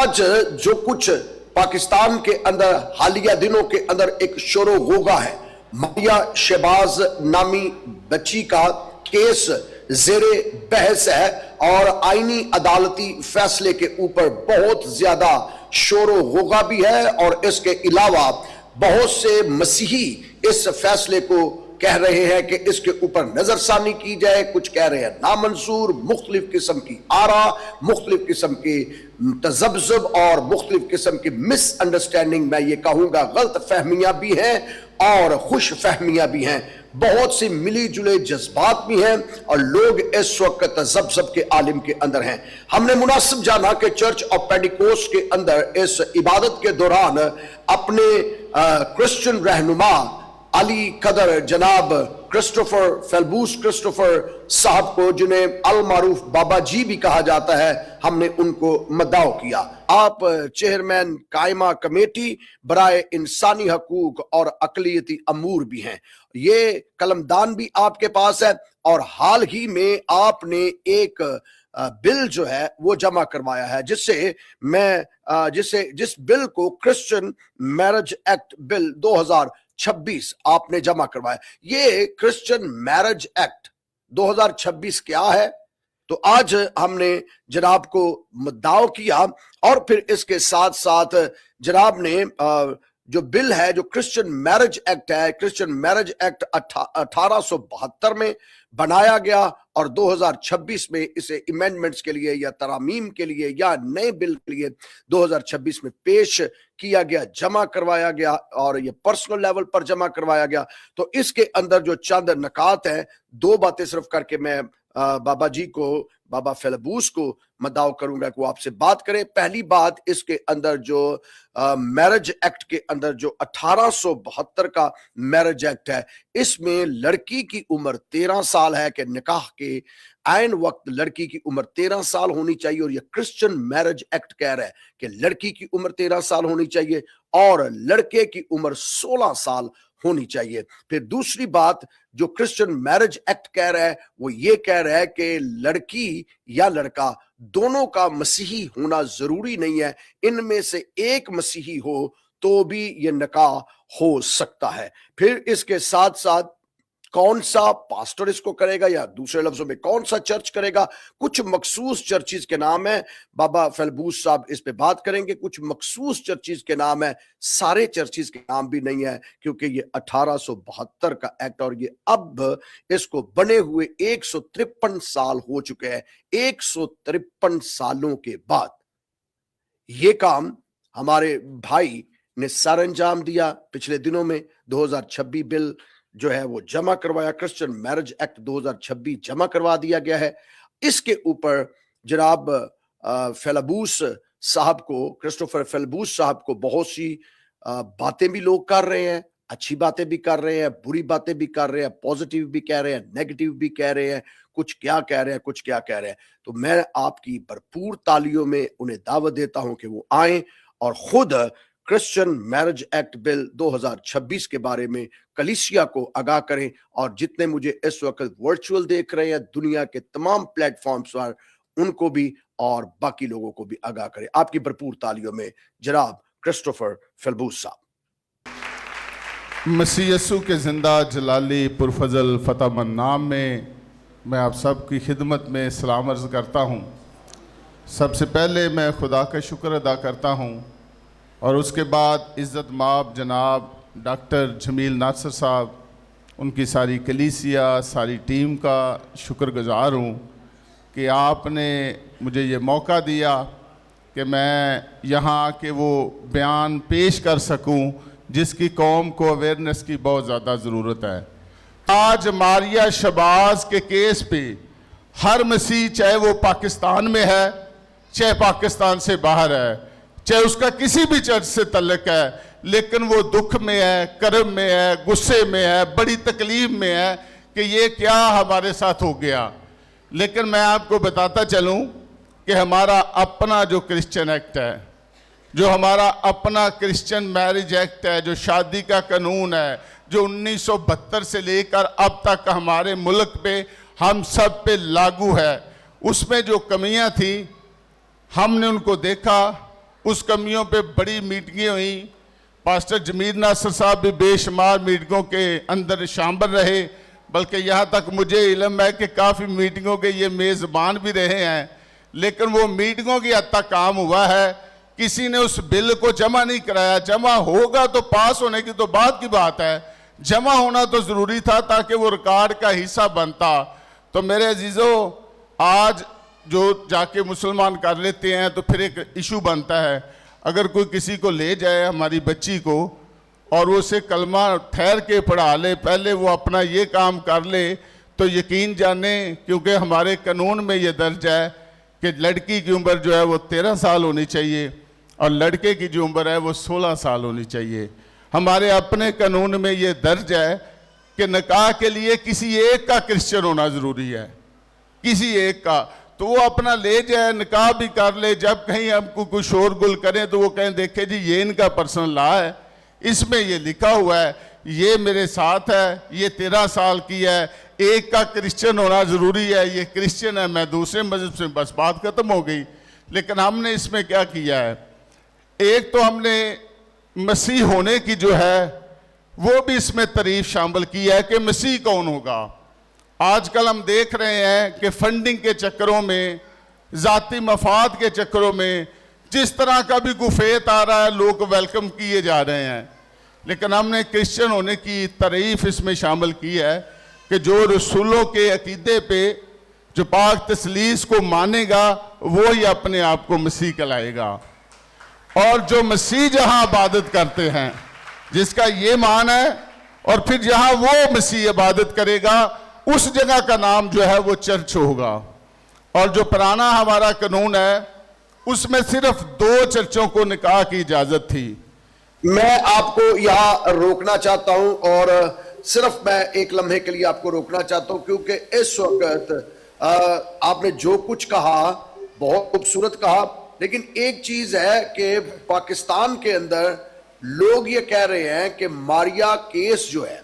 آج جو کچھ پاکستان کے اندر حالیہ دنوں کے اندر ایک شور و غوغا ہے، ماریا شہباز نامی بچی کا کیس زیر بحث ہے اور آئینی عدالتی فیصلے کے اوپر بہت زیادہ شور و غوغا بھی ہے، اور اس کے علاوہ بہت سے مسیحی اس فیصلے کو کہہ رہے ہیں کہ اس کے اوپر نظر ثانی کی جائے، کچھ کہہ رہے ہیں نامنظور، مختلف قسم کی آراء، مختلف قسم کی تذبذب اور مختلف قسم کی مس انڈرسٹینڈنگ، میں یہ کہوں گا غلط فہمیاں بھی ہیں اور خوش فہمیاں بھی ہیں، بہت سی ملی جلے جذبات بھی ہیں، اور لوگ اس وقت تذبذب کے عالم کے اندر ہیں۔ ہم نے مناسب جانا کہ چرچ آف پینٹیکوسٹ کے اندر اس عبادت کے دوران اپنے کرسچن رہنما علی قدر جناب کرسٹوفر فیلبوس کرسٹوفر صاحب کو، جنہیں المعروف بابا جی بھی کہا جاتا ہے، ہم نے ان کو مدعو کیا۔ آپ چیئرمین قائمہ کمیٹی برائے انسانی حقوق اور اقلیتی امور بھی ہیں، یہ قلمدان بھی آپ کے پاس ہے، اور حال ہی میں آپ نے ایک بل جو ہے وہ جمع کروایا ہے، جس بل کو کرسچن میرج ایکٹ بل 2026 آپ نے جمع کروایا۔ یہ کرسچن میرج ایکٹ 2026 کیا ہے؟ تو آج ہم نے جناب کو مدعو کیا، اور پھر اس کے ساتھ ساتھ جناب نے جو بل ہے، جو کرسچن میرج ایکٹ ہے، کرسچن میرج ایکٹ 1872 میں بنایا گیا، اور 2026 میں اسے ایمینڈمنٹس کے لیے یا ترامیم کے لیے یا نئے بل کے لیے 2026 میں پیش کیا گیا، جمع کروایا گیا، اور یہ پرسنل لیول پر جمع کروایا گیا۔ تو اس کے اندر جو چند نکات ہیں، دو باتیں صرف کر کے میں بابا جی کو، بابا فیلبوس کو مدعو کروں گا کہ وہ آپ سے بات کریں۔ پہلی بات، اس کے اندر جو میرج ایکٹ کے اندر جو 1872 کا میرج ایکٹ ہے، اس میں لڑکی کی عمر 13 سال ہے، کہ نکاح کے عین وقت لڑکی کی عمر 13 سال ہونی چاہیے، اور یہ کرسچن میرج ایکٹ کہہ رہا ہے کہ لڑکی کی عمر 13 سال ہونی چاہیے اور لڑکے کی عمر 16 سال ہونی چاہیے۔ پھر دوسری بات جو کرسچن میرج ایکٹ کہہ رہا ہے، وہ یہ کہہ رہا ہے کہ لڑکی یا لڑکا دونوں کا مسیحی ہونا ضروری نہیں ہے، ان میں سے ایک مسیحی ہو تو بھی یہ نکاح ہو سکتا ہے۔ پھر اس کے ساتھ ساتھ کون سا پاسٹر اس کو کرے گا، یا دوسرے لفظوں میں کون سا چرچ کرے گا، کچھ مخصوص چرچز کے نام ہیں، بابا فیلبوس صاحب اس پہ بات کریں گے، کچھ مخصوص چرچز کے نام ہیں، سارے چرچز کے نام بھی نہیں ہے، کیونکہ یہ 1872 کا ایکٹ، اور یہ اب اس کو بنے ہوئے 153 سال ہو چکے ہیں۔ 153 سالوں کے بعد یہ کام ہمارے بھائی نے سر انجام دیا۔ پچھلے دنوں میں 2026 بل جو ہے وہ جمع کروایا، کرسچن میرج ایکٹ 2026 جمع کروا دیا گیا ہے۔ اس کے اوپر جناب فیلبوس صاحب کو، کرسٹوفر فیلبوس صاحب کو بہت سی باتیں بھی لوگ کر رہے ہیں، اچھی باتیں بھی کر رہے ہیں، بری باتیں بھی کر رہے ہیں، پازیٹیو بھی کہہ رہے ہیں، نیگیٹیو بھی کہہ رہے ہیں، کچھ کیا کہہ رہے ہیں، کچھ کیا کہہ رہے ہیں۔ تو میں آپ کی بھرپور تالیوں میں انہیں دعوت دیتا ہوں کہ وہ آئیں اور خود کرسچن میرج ایکٹ بل 2026 کے بارے میں کلیسیا کو آگاہ کریں، اور جتنے مجھے اس وقت ورچوئل دیکھ رہے ہیں دنیا کے تمام پلیٹ فارمز پر، ان کو بھی اور باقی لوگوں کو بھی آگاہ کریں۔ آپ کی بھرپور تالیوں میں جناب کرسٹوفر فیلبوس صاحب۔ مسیح یسوع کے زندہ جلالی پرفضل فتح مند نام میں آپ سب کی خدمت میں سلام عرض کرتا ہوں۔ سب سے پہلے میں خدا کا شکر ادا کرتا ہوں، اور اس کے بعد عزت مآب جناب ڈاکٹر جمیل ناصر صاحب، ان کی ساری کلیسیا، ساری ٹیم کا شکر گزار ہوں کہ آپ نے مجھے یہ موقع دیا کہ میں یہاں کے وہ بیان پیش کر سکوں جس کی قوم کو اویئرنیس کی بہت زیادہ ضرورت ہے۔ آج ماریا شہباز کے کیس پہ ہر مسیح، چاہے وہ پاکستان میں ہے، چاہے پاکستان سے باہر ہے، چاہے اس کا کسی بھی چرچ سے تعلق ہے، لیکن وہ دکھ میں ہے، کرب میں ہے، غصے میں ہے، بڑی تکلیف میں ہے کہ یہ کیا ہمارے ساتھ ہو گیا۔ لیکن میں آپ کو بتاتا چلوں کہ ہمارا اپنا جو کرسچن ایکٹ ہے، جو ہمارا اپنا کرسچن میرج ایکٹ ہے، جو شادی کا قانون ہے، جو 1972 سے لے کر اب تک ہمارے ملک پہ ہم سب پہ لاگو ہے، اس میں جو کمیاں تھیں ہم نے ان کو دیکھا، اس کمیوں پہ بڑی میٹنگیں ہوئیں. پاسٹر جمیل ناصر صاحب بھی بے شمار میٹنگوں کے اندر شامل رہے, بلکہ یہاں تک مجھے علم ہے کہ کافی میٹنگوں کے یہ میزبان بھی رہے ہیں. لیکن وہ میٹنگوں کی حد تک کام ہوا ہے, کسی نے اس بل کو جمع نہیں کرایا. جمع ہوگا تو پاس ہونے کی تو بعد کی بات ہے, جمع ہونا تو ضروری تھا تاکہ وہ ریکارڈ کا حصہ بنتا. تو میرے عزیزو, آج جو جا کے مسلمان کر لیتے ہیں تو پھر ایک ایشو بنتا ہے. اگر کوئی کسی کو لے جائے ہماری بچی کو اور وہ اسے کلمہ ٹھہر کے پڑھا لے, پہلے وہ اپنا یہ کام کر لے, تو یقین جانیں, کیونکہ ہمارے قانون میں یہ درج ہے کہ لڑکی کی عمر جو ہے وہ 13 سال ہونی چاہیے اور لڑکے کی جو عمر ہے وہ 16 سال ہونی چاہیے. ہمارے اپنے قانون میں یہ درج ہے کہ نکاح کے لیے کسی ایک کا کرسچن ہونا ضروری ہے, کسی ایک کا. تو وہ اپنا لے جائے, نکاح بھی کر لے, جب کہیں ہم کو کوئی شور گل کریں تو وہ کہیں دیکھیں جی یہ ان کا پرسنل لا ہے, اس میں یہ لکھا ہوا ہے, یہ میرے ساتھ ہے, یہ 13 سال کی ہے, ایک کا کرسچن ہونا ضروری ہے, یہ کرسچن ہے, میں دوسرے مذہب سے, بس بات ختم ہو گئی. لیکن ہم نے اس میں کیا کیا ہے, ایک تو ہم نے مسیح ہونے کی جو ہے وہ بھی اس میں تعریف شامل کی ہے کہ مسیح کون ہوگا. آج کل ہم دیکھ رہے ہیں کہ فنڈنگ کے چکروں میں, ذاتی مفاد کے چکروں میں, جس طرح کا بھی گفیت آ رہا ہے لوگ ویلکم کیے جا رہے ہیں. لیکن ہم نے کرسچن ہونے کی تعریف اس میں شامل کی ہے کہ جو رسولوں کے عقیدے پہ جو پاک تثلیث کو مانے گا وہی اپنے آپ کو مسیح کہلائے گا. اور جو مسیح جہاں عبادت کرتے ہیں, جس کا یہ مان ہے, اور پھر جہاں وہ مسیح عبادت کرے گا اس جگہ کا نام جو ہے وہ چرچ ہوگا. اور جو پرانا ہمارا قانون ہے اس میں صرف 2 چرچوں کو نکاح کی اجازت تھی. میں آپ کو یہاں روکنا چاہتا ہوں, اور صرف میں ایک لمحے کے لیے آپ کو روکنا چاہتا ہوں, کیونکہ اس وقت آپ نے جو کچھ کہا بہت خوبصورت کہا, لیکن ایک چیز ہے کہ پاکستان کے اندر لوگ یہ کہہ رہے ہیں کہ ماریا کیس جو ہے,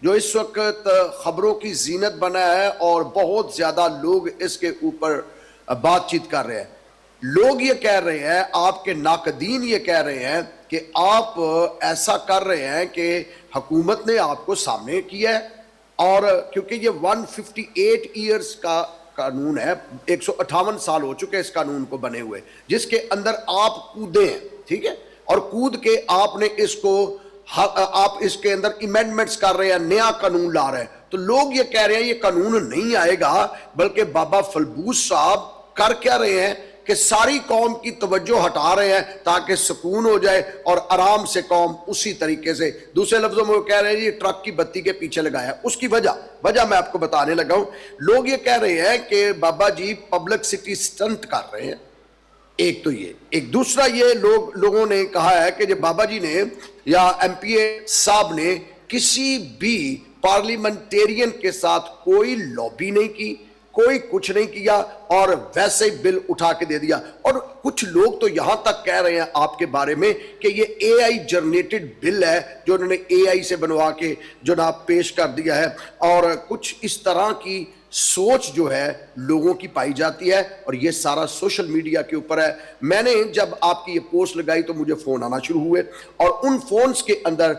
جو اس وقت خبروں کی زینت بنا ہے اور بہت زیادہ لوگ اس کے اوپر بات چیت کر رہے ہیں, لوگ یہ کہہ رہے ہیں, آپ کے ناقدین یہ کہہ رہے ہیں کہ آپ ایسا کر رہے ہیں کہ حکومت نے آپ کو سامنے کیا ہے, اور کیونکہ یہ 158 ایئرز کا قانون ہے, 158 سال ہو چکے اس قانون کو بنے ہوئے, جس کے اندر آپ کودے ہیں, ٹھیک ہے, اور کود کے آپ نے اس کو, آپ اس کے اندر ایمینڈمنٹس کر رہے ہیں, نیا قانون لا رہے ہیں. تو لوگ یہ کہہ رہے ہیں یہ قانون نہیں آئے گا, بلکہ بابا فلبوس صاحب کر کیا رہے ہیں کہ ساری قوم کی توجہ ہٹا رہے ہیں تاکہ سکون ہو جائے اور آرام سے قوم اسی طریقے سے, دوسرے لفظوں میں وہ کہہ رہے ہیں یہ ٹرک کی بتی کے پیچھے لگایا. اس کی وجہ میں آپ کو بتانے لگا ہوں. لوگ یہ کہہ رہے ہیں کہ بابا جی پبلک سٹی سٹنٹ کر رہے ہیں, ایک تو یہ, ایک دوسرا یہ لوگوں نے کہا ہے کہ جب بابا جی نے یا ایم پی اے صاحب نے کسی بھی پارلیمنٹیرین کے ساتھ کوئی لابی نہیں کی, کوئی کچھ نہیں کیا, اور ویسے بل اٹھا کے دے دیا. اور کچھ لوگ تو یہاں تک کہہ رہے ہیں آپ کے بارے میں کہ یہ اے آئی جنریٹڈ بل ہے جو انہوں نے اے آئی سے بنوا کے جناب پیش کر دیا ہے, اور کچھ اس طرح کی سوچ جو ہے لوگوں کی پائی جاتی ہے, اور یہ سارا سوشل میڈیا کے اوپر ہے. میں نے جب آپ کی یہ پوسٹ لگائی تو مجھے فون آنا شروع ہوئے, اور ان فونز کے اندر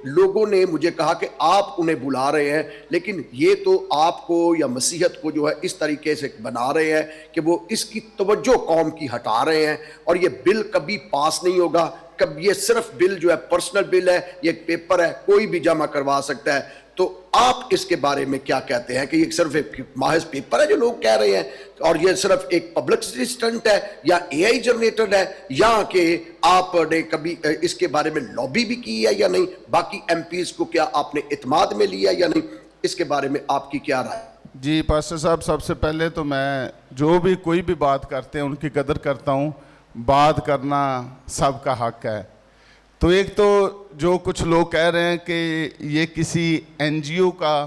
لوگوں نے مجھے کہا کہ آپ انہیں بلا رہے ہیں, لیکن یہ تو آپ کو یا مسیحیت کو جو ہے اس طریقے سے بنا رہے ہیں کہ وہ اس کی توجہ قوم کی ہٹا رہے ہیں, اور یہ بل کبھی پاس نہیں ہوگا. یہ صرف بل جو ہے پرسنل بل ہے, یہ ایک پیپر ہے, کوئی بھی جمع کروا سکتا ہے. تو آپ اس کے بارے میں کیا کہتے ہیں کہ یہ صرف ایک محض پیپر ہے جو لوگ کہہ رہے ہیں, اور یہ صرف ایک پبلک اسسٹنٹ ہے, یا اے آئی جنریٹڈ ہے, یا کہ آپ نے کبھی اس کے بارے میں لابی بھی کی ہے یا نہیں, باقی ایم پیز کو کیا آپ نے اعتماد میں لیا یا نہیں, اس کے بارے میں آپ کی کیا رائے؟ جی پاسٹر صاحب, سب سے پہلے تو میں جو بھی کوئی بھی بات کرتے ہیں ان کی قدر کرتا ہوں, بات کرنا سب کا حق ہے. تو ایک تو جو کچھ لوگ کہہ رہے ہیں کہ یہ کسی این جی او کا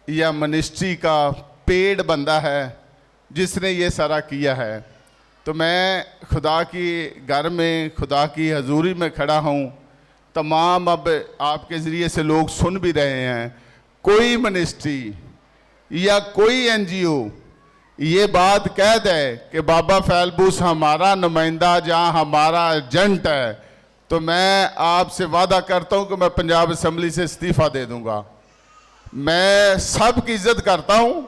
یا منسٹری کا پیڈ بندہ ہے جس نے یہ سارا کیا ہے, تو میں خدا کی گھر میں, خدا کی حضوری میں کھڑا ہوں, تمام اب آپ کے ذریعے سے لوگ سن بھی رہے ہیں, کوئی منسٹری یا کوئی این جی او یہ بات کہہ دے کہ بابا فیلبوس ہمارا نمائندہ جہاں ہمارا ایجنٹ ہے، تو میں آپ سے وعدہ کرتا ہوں کہ میں پنجاب اسمبلی سے استعفیٰ دے دوں گا۔ میں سب کی عزت کرتا ہوں،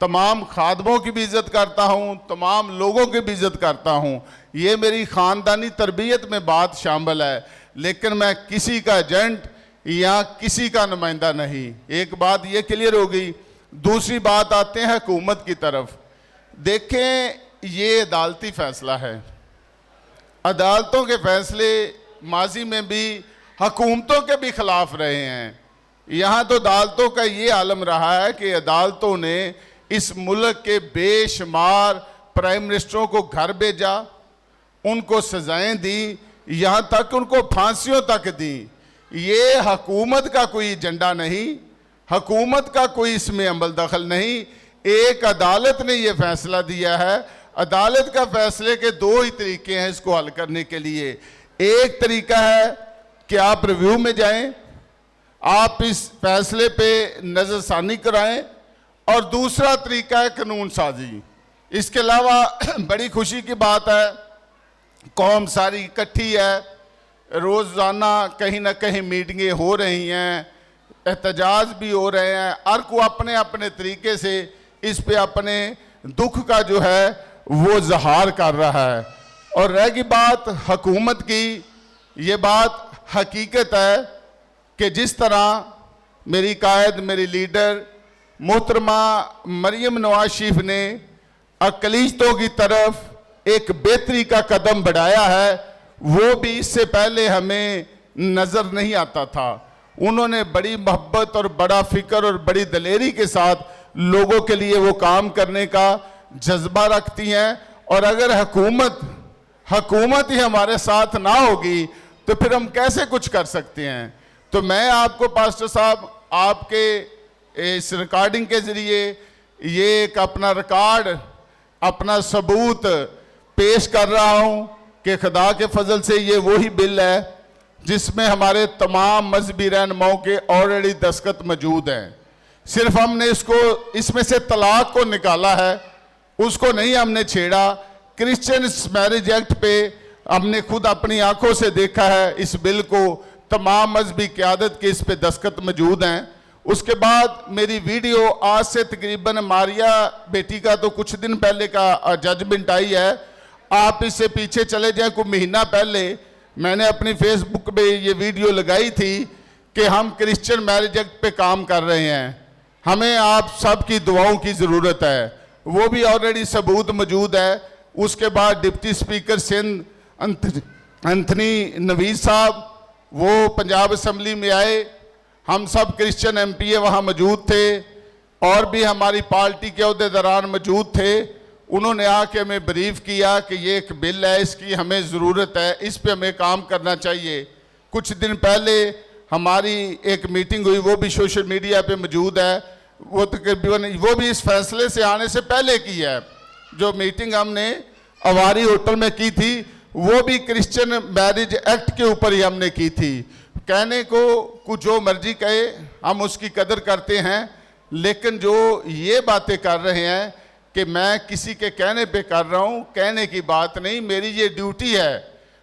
تمام خادموں کی بھی عزت کرتا ہوں، تمام لوگوں کی بھی عزت کرتا ہوں، یہ میری خاندانی تربیت میں بات شامل ہے، لیکن میں کسی کا ایجنٹ یا کسی کا نمائندہ نہیں۔ ایک بات یہ کلیئر ہو گئی۔ دوسری بات آتے ہیں حکومت کی طرف۔ دیکھیں یہ عدالتی فیصلہ ہے، عدالتوں کے فیصلے ماضی میں بھی حکومتوں کے بھی خلاف رہے ہیں۔ یہاں تو عدالتوں کا یہ عالم رہا ہے کہ عدالتوں نے اس ملک کے بے شمار پرائم منسٹروں کو گھر بھیجا، ان کو سزائیں دی، یہاں تک ان کو پھانسیوں تک دی۔ یہ حکومت کا کوئی ایجنڈا نہیں، حکومت کا کوئی اس میں عمل دخل نہیں، ایک عدالت نے یہ فیصلہ دیا ہے۔ عدالت کا فیصلے کے دو ہی طریقے ہیں اس کو حل کرنے کے لیے۔ ایک طریقہ ہے کہ آپ ریویو میں جائیں، آپ اس فیصلے پہ نظر ثانی کرائیں، اور دوسرا طریقہ ہے قانون سازی۔ اس کے علاوہ بڑی خوشی کی بات ہے، قوم ساری اکٹھی ہے، روزانہ کہیں نہ کہیں میٹنگیں ہو رہی ہیں، احتجاج بھی ہو رہے ہیں، ہر کو اپنے اپنے طریقے سے اس پہ اپنے دکھ کا جو ہے وہ اظہار کر رہا ہے۔ اور رہ گئی بات حکومت کی، یہ بات حقیقت ہے کہ جس طرح میری قائد، میری لیڈر محترمہ مریم نواز شریف نے اقلیتوں کی طرف ایک بہتری کا قدم بڑھایا ہے، وہ بھی اس سے پہلے ہمیں نظر نہیں آتا تھا۔ انہوں نے بڑی محبت اور بڑا فکر اور بڑی دلیری کے ساتھ لوگوں کے لیے وہ کام کرنے کا جذبہ رکھتی ہیں، اور اگر حکومت ہی ہمارے ساتھ نہ ہوگی تو پھر ہم کیسے کچھ کر سکتے ہیں؟ تو میں آپ کو پاسٹر صاحب آپ کے اس ریکارڈنگ کے ذریعے یہ ایک اپنا ریکارڈ، اپنا ثبوت پیش کر رہا ہوں کہ خدا کے فضل سے یہ وہی بل ہے جس میں ہمارے تمام مذہبی رہنماؤں کے آلریڈی دستخط موجود ہیں۔ صرف ہم نے اس میں سے طلاق کو نکالا ہے، اس کو نہیں ہم نے چھیڑا۔ کرسچن میرج ایکٹ پہ ہم نے خود اپنی آنکھوں سے دیکھا ہے اس بل کو، تمام مذہبی قیادت کے اس پہ دستخط موجود ہیں۔ اس کے بعد میری ویڈیو آج سے تقریباً ماریا بیٹی کا تو کچھ دن پہلے کا ججمنٹ آئی ہے، آپ اس سے پیچھے چلے جائیں، کوئی مہینہ پہلے میں نے اپنی فیس بک پہ یہ ویڈیو لگائی تھی کہ ہم کرسچن میرج ایکٹ پہ کام کر رہے ہیں، ہمیں آپ سب کی دعاؤں کی ضرورت ہے، وہ بھی آلریڈی ثبوت موجود ہے۔ اس کے بعد ڈپٹی اسپیکر سندھ انتھنی نویز صاحب وہ پنجاب اسمبلی میں آئے، ہم سب کرسچن ایم پی اے وہاں موجود تھے، اور بھی ہماری پارٹی کے عہدیداران موجود تھے۔ انہوں نے آ کے ہمیں بریف کیا کہ یہ ایک بل ہے، اس کی ہمیں ضرورت ہے، اس پہ ہمیں کام کرنا چاہیے۔ کچھ دن پہلے ہماری ایک میٹنگ ہوئی، وہ بھی سوشل میڈیا پہ موجود ہے، وہ تقریباً وہ بھی اس فیصلے سے آنے سے پہلے کی ہے۔ جو میٹنگ ہم نے اواری ہوٹل میں کی تھی وہ بھی کرسچن میرج ایکٹ کے اوپر ہی ہم نے کی تھی۔ کہنے کو جو مرضی کہے، ہم اس کی قدر کرتے ہیں، لیکن جو یہ باتیں کر رہے ہیں کہ میں کسی کے کہنے پہ کر رہا ہوں، کہنے کی بات نہیں، میری یہ ڈیوٹی ہے۔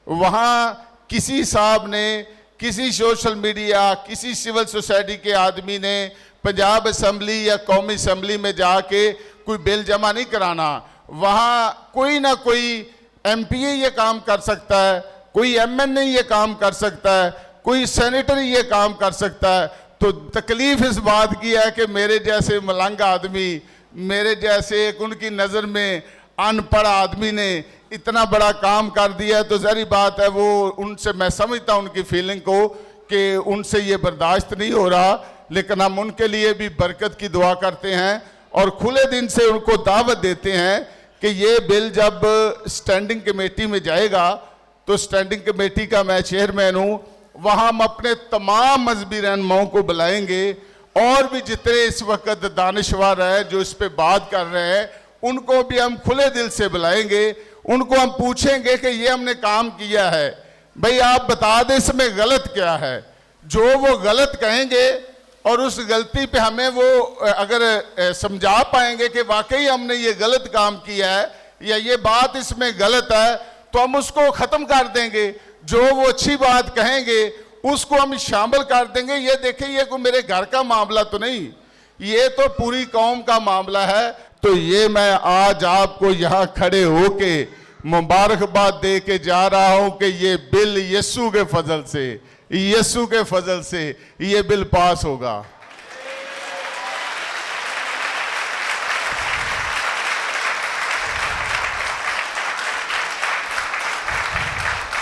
وہاں کسی صاحب نے، کسی سوشل میڈیا، کسی سول سوسائٹی کے آدمی نے پنجاب اسمبلی یا قومی اسمبلی میں جا کے کوئی بل جمع نہیں کرانا۔ وہاں کوئی نہ کوئی ایم پی اے یہ کام کر سکتا ہے، کوئی ایم این اے یہ کام کر سکتا ہے، کوئی سینیٹر یہ کام کر سکتا ہے۔ تو تکلیف اس بات کی ہے کہ میرے جیسے ملنگ آدمی، میرے جیسے ایک ان کی نظر میں ان پڑھ آدمی نے اتنا بڑا کام کر دیا ہے، تو ظاہری بات ہے وہ ان سے، میں سمجھتا ہوں ان کی فیلنگ کو کہ ان سے یہ برداشت نہیں ہو رہا، لیکن ہم ان کے لیے بھی برکت کی دعا کرتے ہیں اور کھلے دن سے ان کو دعوت دیتے ہیں کہ یہ بل جب سٹینڈنگ کمیٹی میں جائے گا تو سٹینڈنگ کمیٹی کا میں چیئرمین ہوں، وہاں ہم اپنے تمام مذہبی رہنماؤں کو بلائیں گے، اور بھی جتنے اس وقت دانشور ہیں جو اس پہ بات کر رہے ہیں ان کو بھی ہم کھلے دل سے بلائیں گے، ان کو ہم پوچھیں گے کہ یہ ہم نے کام کیا ہے، بھئی آپ بتا دیں اس میں غلط کیا ہے۔ جو وہ غلط کہیں گے اور اس غلطی پہ ہمیں وہ اگر سمجھا پائیں گے کہ واقعی ہم نے یہ غلط کام کیا ہے یا یہ بات اس میں غلط ہے تو ہم اس کو ختم کر دیں گے. جو وہ اچھی بات کہیں گے اس کو ہم شامل کر دیں گے. یہ دیکھیں یہ کوئی میرے گھر کا معاملہ تو نہیں, یہ تو پوری قوم کا معاملہ ہے. تو یہ میں آج آپ کو یہاں کھڑے ہو کے مبارکباد دے کے جا رہا ہوں کہ یہ بل یسوع کے فضل سے یہ بل پاس ہوگا.